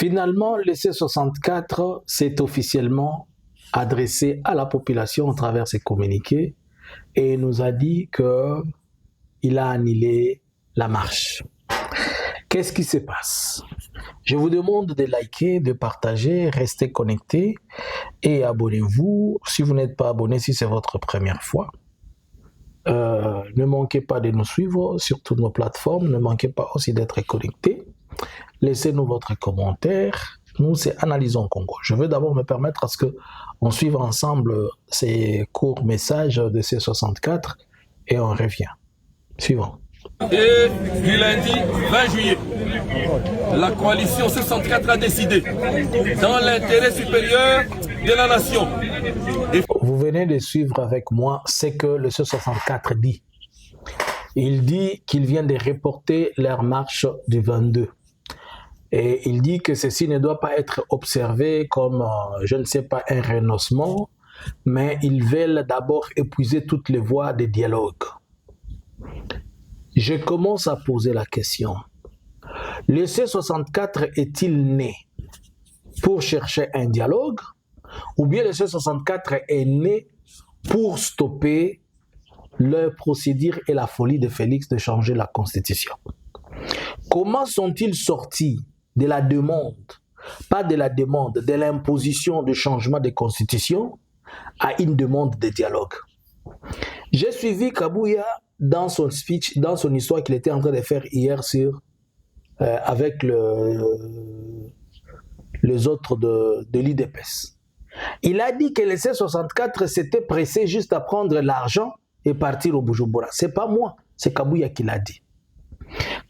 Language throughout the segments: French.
Finalement, le C64 s'est officiellement adressé à la population à travers ses communiqués et nous a dit qu'il a annulé la marche. Qu'est-ce qui se passe? Je vous demande de liker, de partager, restez connectés et abonnez-vous si vous n'êtes pas abonné, si c'est votre première fois. Ne manquez pas de nous suivre sur toutes nos plateformes, ne manquez pas aussi d'être connectés. Laissez-nous votre commentaire. Nous, c'est Analysons Congo. Je veux d'abord me permettre à ce qu'on suive ensemble ces courts messages de C64 et on revient. Suivant. Et du lundi 20 juillet, la coalition C64 a décidé, dans l'intérêt supérieur de la nation. Vous venez de suivre avec moi ce que le C64 dit. Il dit qu'il vient de reporter leur marche du 22. Et il dit que ceci ne doit pas être observé comme, je ne sais pas, un renoncement, mais ils veulent d'abord épuiser toutes les voies de dialogue. Je commence à poser la question. Le C64 est-il né pour chercher un dialogue ou bien le C64 est né pour stopper leur procédure et la folie de Félix de changer la Constitution? Comment sont-ils sortis de la demande, pas de la demande, de l'imposition de changement de Constitution à une demande de dialogue? J'ai suivi Kabouya dans son speech, dans son histoire qu'il était en train de faire hier avec les autres de l'IDPS. Il a dit que le C64 s'était pressé juste à prendre l'argent et partir au Bujumbura. Ce n'est pas moi, c'est Kabouya qui l'a dit.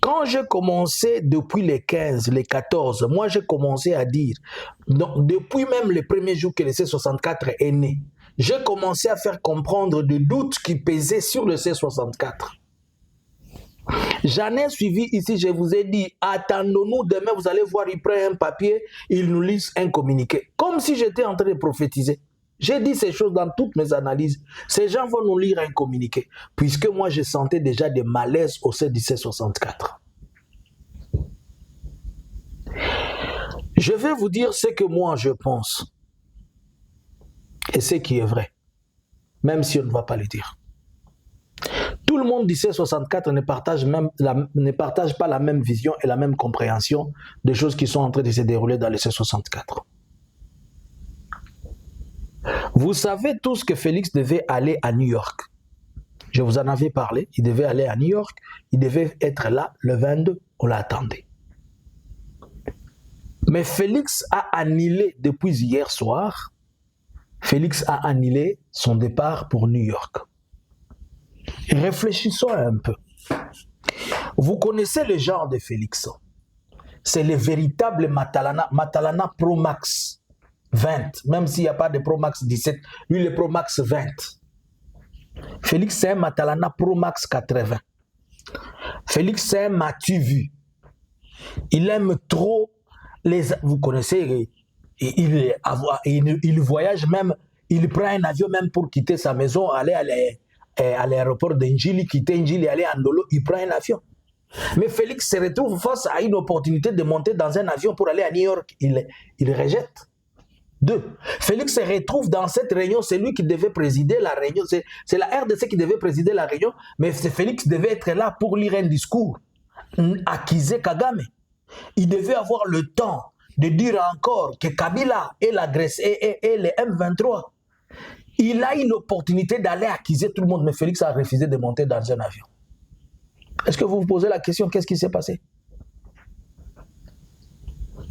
Quand j'ai commencé depuis les 15, les 14, moi j'ai commencé à dire, donc, depuis même le premier jour que le C64 est né, j'ai commencé à faire comprendre des doutes qui pesaient sur le C64. J'en ai suivi ici, je vous ai dit, attendons-nous, demain vous allez voir, il prend un papier, il nous lit un communiqué. Comme si j'étais en train de prophétiser. J'ai dit ces choses dans toutes mes analyses. Ces gens vont nous lire un communiqué, puisque moi je sentais déjà des malaises au sein du C64. Je vais vous dire ce que moi je pense, et ce qui est vrai, même si on ne va pas le dire. Tout le monde du C64 ne partage pas la même vision et la même compréhension des choses qui sont en train de se dérouler dans le C64. Vous savez tous que Félix devait aller à New York. Je vous en avais parlé, il devait aller à New York, il devait être là le 22, on l'attendait. Mais Félix a annulé depuis hier soir, Félix a annulé son départ pour New York. Réfléchissons un peu. Vous connaissez le genre de Félix. C'est le véritable Matalana Pro Max 20. Même s'il n'y a pas de Pro Max 17, lui le Pro Max 20. Félix c'est un Matalana Pro Max 80. Félix c'est un Matu vu. Il aime trop les... Vous connaissez, il voyage même, il prend un avion même pour quitter sa maison, aller à l'aéroport d'Enjili, quitter Enjili, aller à Ndolo, il prend un avion. Mais Félix se retrouve face à une opportunité de monter dans un avion pour aller à New York. Il rejette. 2. Félix se retrouve dans cette réunion, c'est lui qui devait présider la réunion, c'est la RDC qui devait présider la réunion, mais Félix devait être là pour lire un discours, accuser Kagame. Il devait avoir le temps de dire encore que Kabila et la Grèce et les M23, il a une opportunité d'aller accuser tout le monde, mais Félix a refusé de monter dans un avion. Est-ce que vous vous posez la question, qu'est-ce qui s'est passé?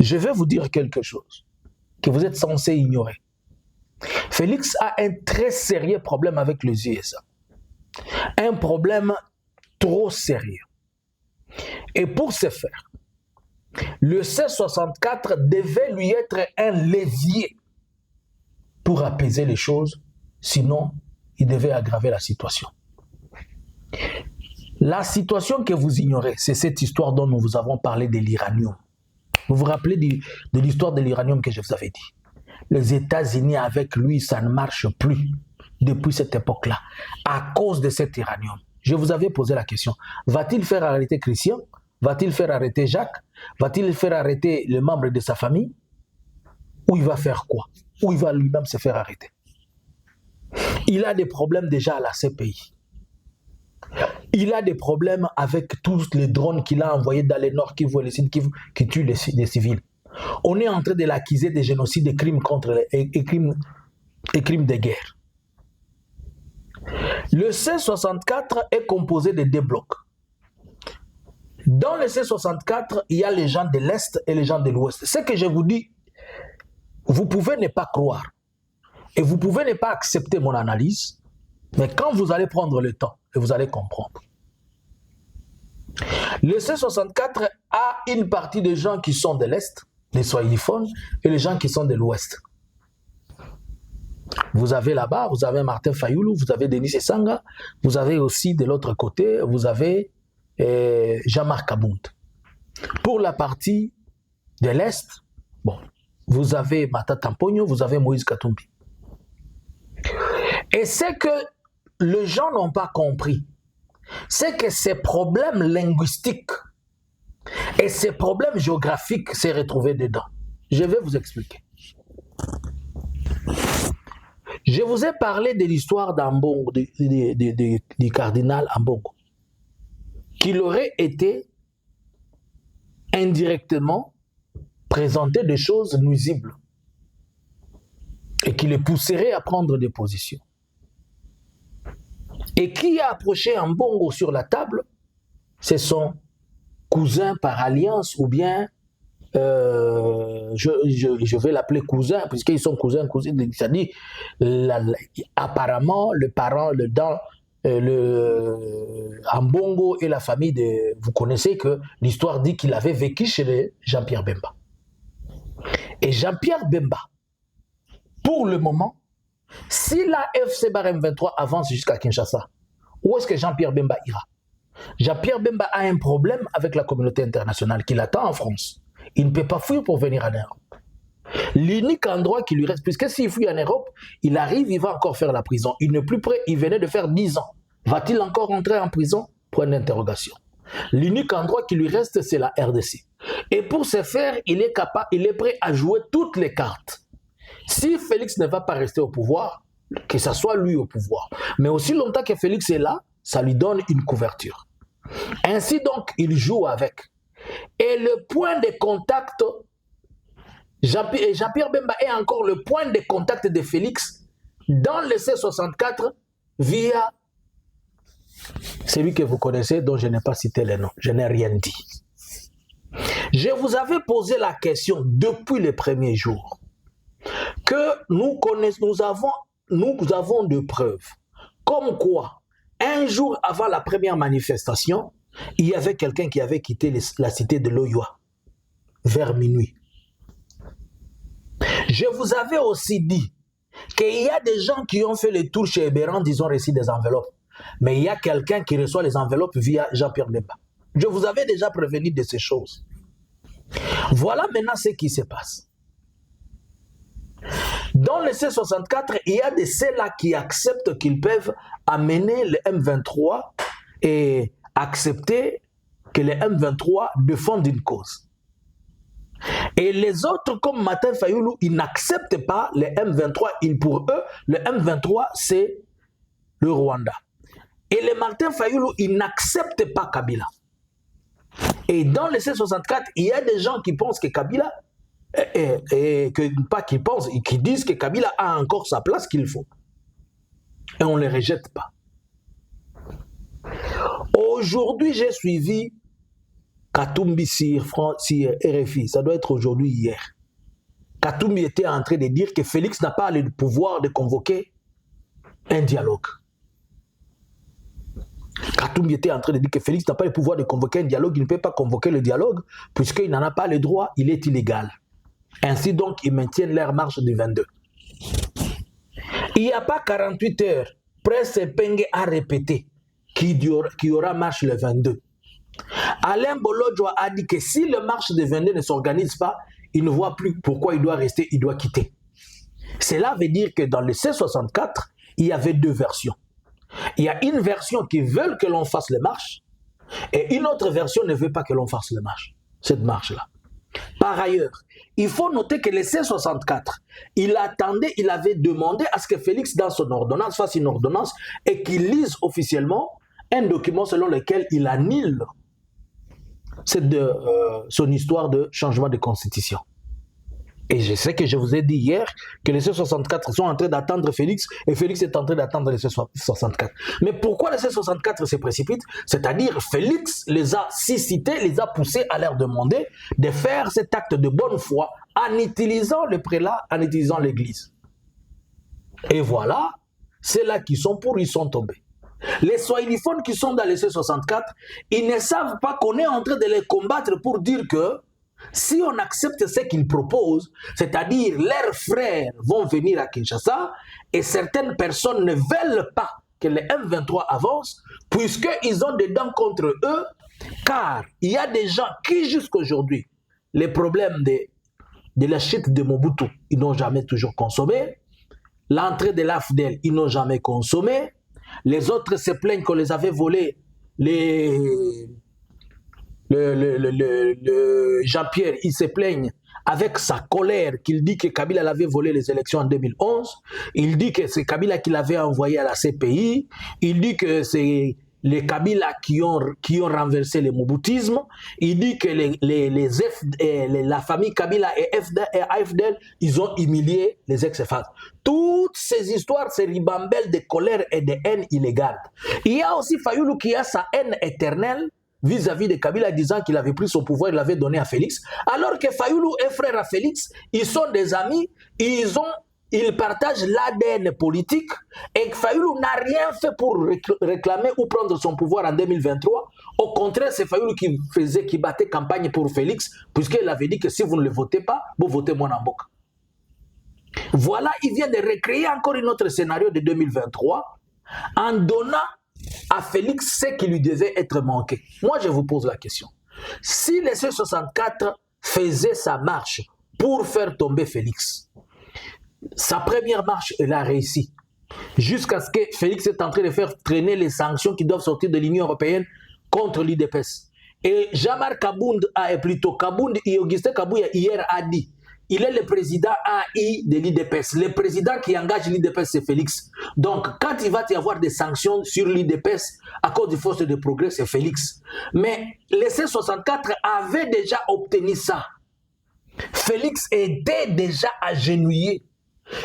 Je vais vous dire quelque chose que vous êtes censé ignorer. Félix a un très sérieux problème avec les USA. Un problème trop sérieux. Et pour ce faire, le C64 devait lui être un levier pour apaiser les choses, sinon il devait aggraver la situation. La situation que vous ignorez, c'est cette histoire dont nous vous avons parlé de l'uranium. Vous vous rappelez de l'histoire de l'uranium que je vous avais dit? Les États-Unis avec lui, ça ne marche plus depuis cette époque-là, à cause de cet uranium. Je vous avais posé la question, va-t-il faire arrêter Christian Va-t-il faire arrêter Jacques? Va-t-il faire arrêter les membres de sa famille? Ou il va faire quoi? Ou il va lui-même se faire arrêter? Il a des problèmes déjà à la CPI. Il a des problèmes avec tous les drones qu'il a envoyés dans les Nord Kivu et les Sud Kivu qui tuent les civils. On est en train de l'accuser de génocide, de crimes contre les crimes de guerre. Le C-64 est composé de 2 blocs. Dans le C-64, il y a les gens de l'Est et les gens de l'Ouest. Ce que je vous dis, vous pouvez ne pas croire et vous pouvez ne pas accepter mon analyse, mais quand vous allez prendre le temps, vous allez comprendre. Le C-64 a une partie de gens qui sont de l'Est, les Swahiliphones, et les gens qui sont de l'Ouest. Vous avez là-bas, vous avez Martin Fayulu, vous avez Denis Esanga, vous avez aussi de l'autre côté, vous avez Jean-Marc Kabound. Pour la partie de l'Est, bon, vous avez Matata Mponyo, vous avez Moïse Katumbi. Et c'est que les gens n'ont pas compris, c'est que ces problèmes linguistiques et ces problèmes géographiques s'est retrouvés dedans. Je vais vous expliquer. Je vous ai parlé de l'histoire d'Ambongo, du cardinal Ambongo, qu'il aurait été indirectement présenté des choses nuisibles et qui le pousserait à prendre des positions. Et qui a approché Ambongo sur la table? C'est son cousin par alliance, ou bien je vais l'appeler cousin, puisqu'ils sont cousins, cousines, c'est-à-dire apparemment le parent, Ambongo et la famille de... Vous connaissez que l'histoire dit qu'il avait vécu chez Jean-Pierre Bemba. Et Jean-Pierre Bemba, pour le moment, si la FC-M23 avance jusqu'à Kinshasa, où est-ce que Jean-Pierre Bemba ira? Jean-Pierre Bemba a un problème avec la communauté internationale qui l'attend en France. Il ne peut pas fuir pour venir en Europe. L'unique endroit qui lui reste, puisque s'il fuit en Europe, il arrive, il va encore faire la prison. Il n'est plus prêt, il venait de faire 10 ans. Va-t-il encore rentrer en prison? Point d'interrogation. L'unique endroit qui lui reste, c'est la RDC. Et pour ce faire, il est prêt à jouer toutes les cartes. Si Félix ne va pas rester au pouvoir, que ce soit lui au pouvoir. Mais aussi longtemps que Félix est là, ça lui donne une couverture. Ainsi donc, il joue avec. Et le point de contact, Jean-Pierre Bemba est encore le point de contact de Félix dans le C-64 via celui que vous connaissez, dont je n'ai pas cité le nom. Je n'ai rien dit. Je vous avais posé la question depuis les premiers jours que nous avons de preuves comme quoi un jour avant la première manifestation, il y avait quelqu'un qui avait quitté la cité de Loyoa vers minuit. Je vous avais aussi dit qu'il y a des gens qui ont fait le tour chez Eberand, ils ont reçu des enveloppes. Mais il y a quelqu'un qui reçoit les enveloppes via Jean-Pierre Bemba. Je vous avais déjà prévenu de ces choses. Voilà maintenant ce qui se passe. Dans le C-64, il y a de ceux-là qui acceptent qu'ils peuvent amener le M23 et accepter que le M23 défende une cause. Et les autres, comme Martin Fayulu, ils n'acceptent pas le M23. Pour eux, le M23, c'est le Rwanda. Et les Martin Fayulu, ils n'acceptent pas Kabila. Et dans le C-64, il y a des gens qui pensent que Kabila, pas qui pensent, qui disent que Kabila a encore sa place qu'il faut. Et on ne les rejette pas. Aujourd'hui, j'ai suivi Katumbi sur RFI. Ça doit être aujourd'hui, hier. Katumbi était en train de dire que Félix n'a pas le pouvoir de convoquer un dialogue. Katumbi était en train de dire que Félix n'a pas le pouvoir de convoquer un dialogue. Il ne peut pas convoquer le dialogue puisqu'il n'en a pas le droit. Il est illégal. Ainsi donc, ils maintiennent leur marche du 22. Il n'y a pas 48 heures. Presse Penge a répété qu'il y aura marche le 22. Alain Bolodjoa a dit que si le marche du 22 ne s'organise pas, il ne voit plus pourquoi il doit rester, il doit quitter. Cela veut dire que dans le C-64, il y avait deux versions. Il y a une version qui veut que l'on fasse les marches Et une autre version ne veut pas que l'on fasse cette marche-là. Par ailleurs, il faut noter que le C64, il avait demandé à ce que Félix, dans son ordonnance, fasse une ordonnance et qu'il lise officiellement un document selon lequel il annule son histoire de changement de constitution. Et je sais que je vous ai dit hier que les C64 sont en train d'attendre Félix et Félix est en train d'attendre les C64. Mais pourquoi les C64 se précipitent? C'est-à-dire Félix les a suscités, les a poussés à leur demander de faire cet acte de bonne foi en utilisant le prélat, en utilisant l'église. Et voilà, ceux-là qui sont pour, ils sont tombés. Les swahiliphones qui sont dans les C64, ils ne savent pas qu'on est en train de les combattre pour dire que si on accepte ce qu'ils proposent, c'est-à-dire leurs frères vont venir à Kinshasa et certaines personnes ne veulent pas que les M23 avancent puisqu'ils ont des dents contre eux, car il y a des gens qui jusqu'à aujourd'hui, les problèmes de la chute de Mobutu, ils n'ont jamais toujours consommé, l'entrée de l'AFDEL, ils n'ont jamais consommé, les autres se plaignent qu'on les avait volés, Jean-Pierre, il se plaigne avec sa colère qu'il dit que Kabila avait volé les élections en 2011. Il dit que c'est Kabila qui l'avait envoyé à la CPI. Il dit que c'est les Kabila qui ont renversé le moboutisme. Il dit que la famille Kabila et AFDL, ils ont humilié les ex-FAS. Toutes ces histoires, ces ribambelles de colère et de haine illégale. Il y a aussi Fayoulou qui a sa haine éternelle vis-à-vis de Kabila, disant qu'il avait pris son pouvoir, il l'avait donné à Félix, alors que Fayoulou est frère à Félix, ils sont des amis, ils partagent l'ADN politique, et Fayoulou n'a rien fait pour réclamer ou prendre son pouvoir en 2023. Au contraire, c'est Fayoulou qui battait campagne pour Félix, puisqu'il avait dit que si vous ne le votez pas, vous votez Mwanamboka. Voilà, il vient de recréer encore un autre scénario de 2023, en donnant à Félix ce qui lui devait être manqué. Moi, je vous pose la question. Si les C64 faisaient sa marche pour faire tomber Félix, sa première marche, elle a réussi. Jusqu'à ce que Félix est en train de faire traîner les sanctions qui doivent sortir de l'Union européenne contre l'UDPS. Et Jean-Marc Kabound, plutôt Kabound et Augustin Kabouya hier a dit, il est le président AI de l'IDPS. Le président qui engage l'IDPS, c'est Félix. Donc, quand il va y avoir des sanctions sur l'IDPS à cause du Force de progrès, c'est Félix. Mais les C64 avaient déjà obtenu ça. Félix était déjà agenouillé.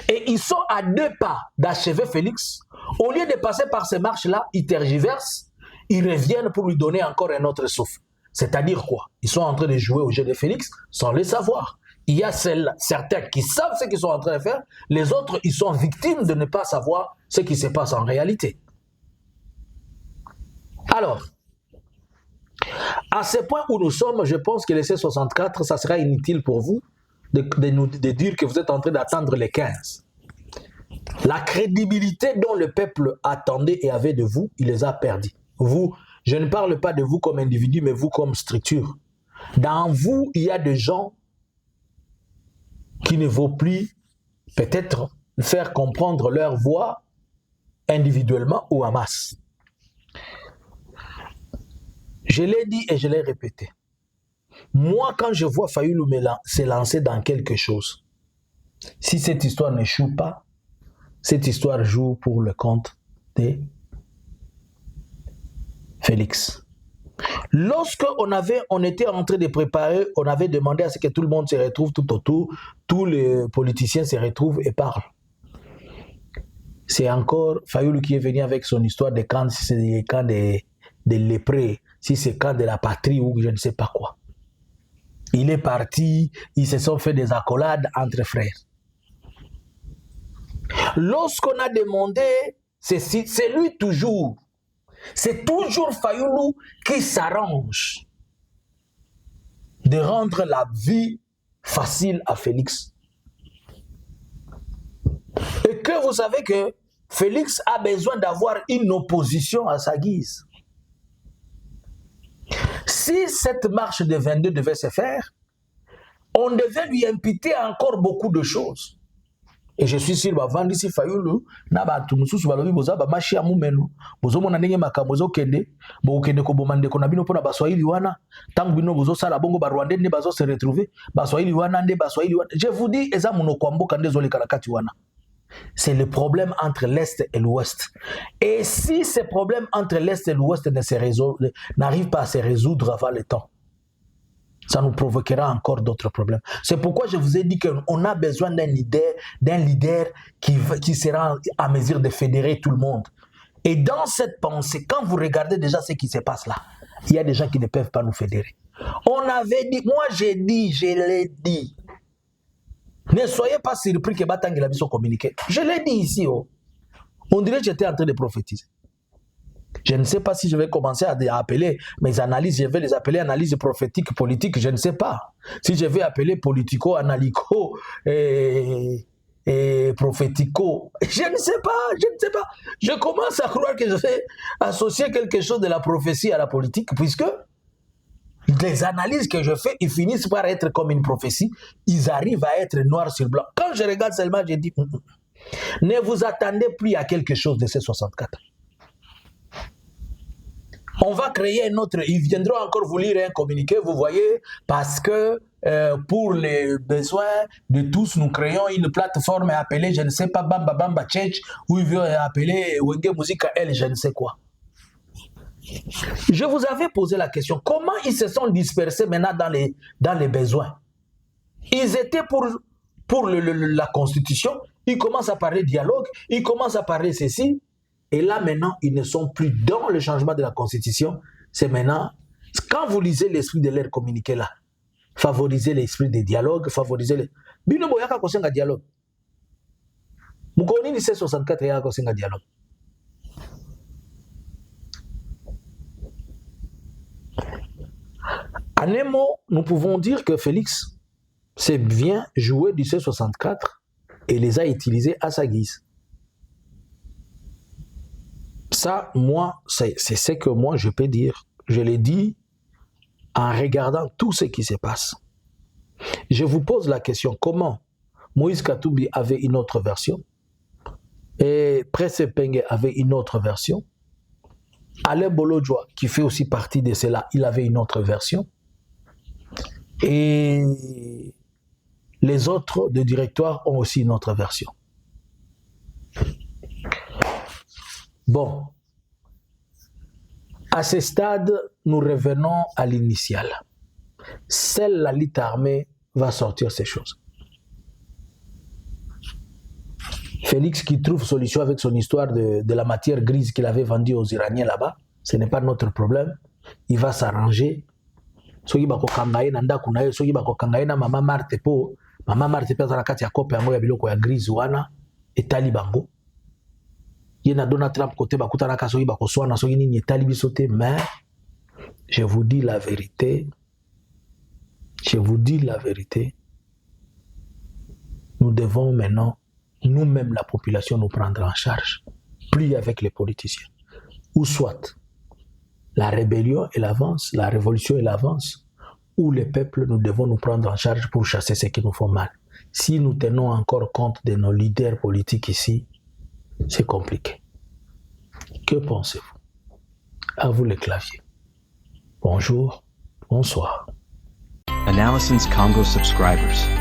Et ils sont à 2 pas d'achever Félix. Au lieu de passer par ces marches-là, ils tergiversent, ils reviennent pour lui donner encore un autre souffle. C'est-à-dire quoi? Ils sont en train de jouer au jeu de Félix sans le savoir. Il y a certains qui savent ce qu'ils sont en train de faire, les autres, ils sont victimes de ne pas savoir ce qui se passe en réalité. Alors, à ce point où nous sommes, je pense que les C64, ça sera inutile pour vous de dire que vous êtes en train d'attendre les 15. La crédibilité dont le peuple attendait et avait de vous, il les a perdus. Vous, je ne parle pas de vous comme individu, mais vous comme structure. Dans vous, il y a des gens qui ne vaut plus peut-être faire comprendre leur voix individuellement ou en masse. Je l'ai dit et je l'ai répété. Moi, quand je vois Fayoulou se lancer dans quelque chose, si cette histoire n'échoue pas, cette histoire joue pour le compte de Félix. Lorsqu'on était en train de préparer, on avait demandé à ce que tout le monde se retrouve tout autour, tous les politiciens se retrouvent et parlent. C'est encore Fayoulou qui est venu avec son histoire de camp, si c'est des camps de lépreux, si c'est camp de la patrie ou je ne sais pas quoi. Il est parti, ils se sont fait des accolades entre frères. Lorsqu'on a demandé, c'est lui toujours. C'est toujours Fayoulou qui s'arrange de rendre la vie facile à Félix. Et que vous savez que Félix a besoin d'avoir une opposition à sa guise. Si cette marche de 22 devait se faire, on devait lui imputer encore beaucoup de choses. Et je suis sûr, avant d'ici Fayoulou, naba tumusu subalobi boza ba machi amumenu. Bozo mona ndenge makamozo kende, bo kende ko bomande ko nabino pona baswahili wana, tangu bino bozo sala bongo ba Rwandais ne bazo se retrouver, baswahili wana nde baswahili wana. Je vous dis eza monoko mboka nde zoli kalakati wana. C'est le problème entre l'Est et l'Ouest. Et si ces problèmes entre l'Est et l'Ouest n'arrivent pas à se résoudre avant le temps, ça nous provoquera encore d'autres problèmes. C'est pourquoi je vous ai dit qu'on a besoin d'un leader qui sera à mesure de fédérer tout le monde. Et dans cette pensée, quand vous regardez déjà ce qui se passe là, il y a des gens qui ne peuvent pas nous fédérer. On avait dit, moi j'ai dit, je l'ai dit, ne soyez pas surpris que Batang a son communiqué. Je l'ai dit ici. Oh. On dirait que j'étais en train de prophétiser. Je ne sais pas si je vais commencer à appeler mes analyses, je vais les appeler analyses prophétiques, politiques, je ne sais pas. Si je vais appeler politico, analyco et prophético, je ne sais pas. Je commence à croire que je vais associer quelque chose de la prophétie à la politique, puisque les analyses que je fais, ils finissent par être comme une prophétie, ils arrivent à être noir sur blanc. Quand je regarde seulement, je dis, ne vous attendez plus à quelque chose de ces 64. On va créer un autre, ils viendront encore vous lire un communiqué, vous voyez, parce que pour les besoins de tous, nous créons une plateforme appelée, je ne sais pas, Bamba Bamba Church, ou ils veulent appeler Wenge Musica L, je ne sais quoi. Je vous avais posé la question, comment ils se sont dispersés maintenant dans les besoins? Ils étaient pour la Constitution, ils commencent à parler dialogue, ils commencent à parler ceci. Et là, maintenant, ils ne sont plus dans le changement de la Constitution. C'est maintenant, quand vous lisez l'esprit de leur communiqué là, favorisez l'esprit de dialogue, favorisez le... Bino boyaka kosenga dialogue. Mukoni ni 64 yaka kosenga dialogue. En un mot, nous pouvons dire que Félix s'est bien joué du C64 et les a utilisés à sa guise. Ça, moi, c'est ce que moi je peux dire. Je l'ai dit en regardant tout ce qui se passe. Je vous pose la question, comment Moïse Katumbi avait une autre version et Presse Penge avait une autre version. Alain Bolodjoa, qui fait aussi partie de cela, il avait une autre version. Et les autres de directoire ont aussi une autre version. Bon, à ce stade, nous revenons à l'initial. Seule la lutte armée va sortir ces choses. Félix qui trouve solution avec son histoire de la matière grise qu'il avait vendue aux Iraniens là-bas, ce n'est pas notre problème. Il va s'arranger. Soki bako kangaye na ndaku na ye, soki bako kangaye na mama Marte po za nakati ya kope yango ya biloko ya grise wana etali bango. Yena Donald Trump côté bakuta naka soki bako swana soki nini etali biso te, mais je vous dis la vérité. Je vous dis la vérité. Nous devons maintenant, nous-mêmes la population, nous prendre en charge, plus avec les politiciens. Ou soit la rébellion elle avance, la révolution elle avance, ou les peuples, nous devons nous prendre en charge pour chasser ceux qui nous font mal. Si nous tenons encore compte de nos leaders politiques ici, c'est compliqué. Que pensez-vous? À vous les claviers. Bonjour, bonsoir. Analysins Congo subscribers.